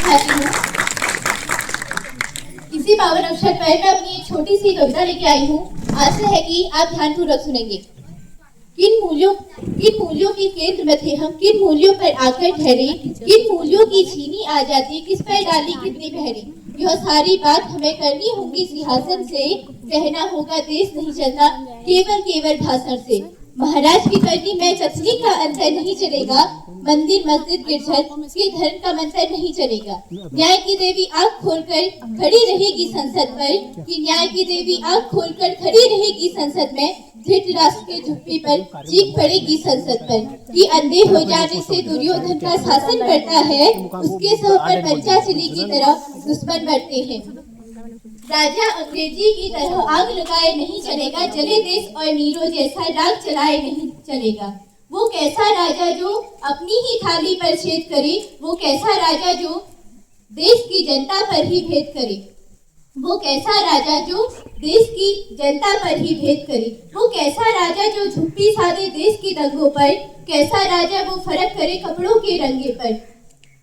चाहती हूँ। इसी पावन अवसर पर मैं अपनी एक छोटी सी कविता लेके आई हूँ। आशा है कि आप ध्यानपूर्वक सुनेंगे। किन मूल्यों के केंद्र में थे हम, किन मूल्यों पर आकर ठहरे, किन मूल्यों की छीनी आजादी किस पर डाली कितनी बहरी। यह सारी बात हमें करनी होगी सिंहासन से, कहना होगा देश नहीं चलता केवल भाषण से। महाराज की करनी में कथनी का अंतर नहीं चलेगा, मंदिर मस्जिद गिरजट के धर्म का मंत्र नहीं चलेगा। न्याय की देवी आंख खोलकर खड़ी रहेगी संसद पर, कि न्याय की देवी आंख खोलकर खड़ी रहेगी संसद में। धृतराष्ट्र के झुप्पी पर चीख पड़ेगी संसद पर, कि अंधे हो जाने से दुर्योधन का शासन बढ़ता है, उसके सर पर पंचाचली की तरह दुश्मन बढ़ते हैं। राजा अंग्रेजी की तरह आग लगाए नहीं चलेगा, जले देश और नीरो जैसा राग चलाए नहीं चलेगा। वो कैसा राजा जो अपनी ही थाली पर छेद करे, वो कैसा राजा जो देश की जनता पर ही भेद करे। वो कैसा राजा जो देश की जनता पर ही भेद करे। वो कैसा राजा जो झुप्पी साधे देश की दंगों पर, कैसा राजा वो फर्क करे कपड़ों के रंगे पर।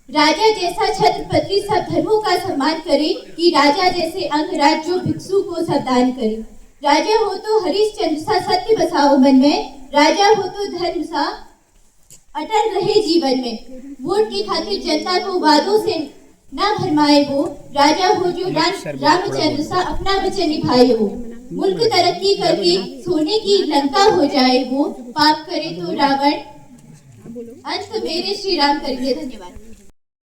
राजा जैसा छत्रपति सब धर्मों का सम्मान करे, कि राजा जैसे अंगराज जो भिक्षु को सबदान करे। राजा हो तो हरिश्चंद्र सा सत्य बसाओ मन में, राजा हो तो धर्म सा अटल रहे जीवन में। वोट की खातिर जनता को वादों से ना भरमाए वो, राजा हो जो रामचंद्र सा अपना वचन निभाए वो। मुल्क तरक्की करके सोने की लंका हो जाए वो, पाप करे तो रावण अंत मेरे श्री राम करिए। धन्यवाद।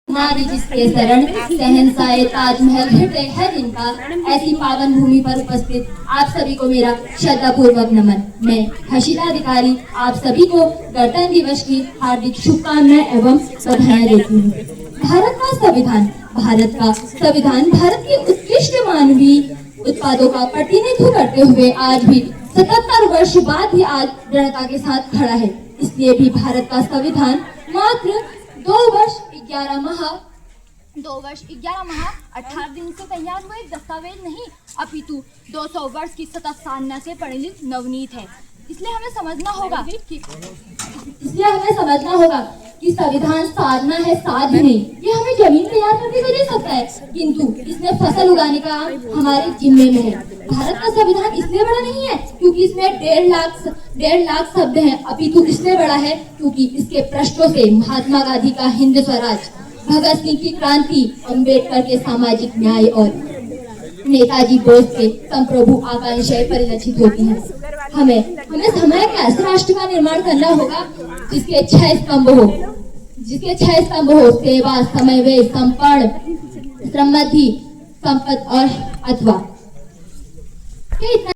नारी जिसके शरण शहंशाह ताजमहल हृदय है जिनका, ऐसी पावन भूमि पर उपस्थित आप सभी को मेरा श्रद्धापूर्वक नमन। मैं हर्षिता अधिकारी आप सभी को गणतंत्र दिवस की हार्दिक शुभकामनाएं एवं बधाई देती हूँ। भारत का संविधान भारत के उत्कृष्ट मानवीय उत्पादों का प्रतिनिधित्व करते हुए आज भी 77 वर्ष बाद भी आज दृढ़ता के साथ खड़ा है। इसलिए भी भारत का संविधान मात्र 2 वर्ष 11 माह 18 दिन से तैयार हुआ एक दस्तावेज नहीं, अपितु 200 वर्ष की सतत साधना से परिणित नवनीत है। इसलिए हमें समझना होगा कि संविधान साधना है, साध नहीं। ये हमें जमीन तैयार करने को दे सकता है, किंतु इसमें फसल उगाने का हमारे जिम्मे में है। भारत का संविधान इसलिए बड़ा नहीं है क्योंकि इसमें 1.5 लाख शब्द हैं, अपितु इसलिए बड़ा है क्योंकि इसके पृष्ठों से महात्मा गांधी का हिंद स्वराज, भगत सिंह की क्रांति, अम्बेडकर के सामाजिक न्याय और नेताजी बोस के संप्रभु आकांक्षाएं परिलक्षित होती हैं। हमें समय का ऐसे राष्ट्र का निर्माण करना होगा जिसके 6 स्तंभ हो, सेवा, समन्वय, समर्पण, समृद्धि, संपद और अथवा।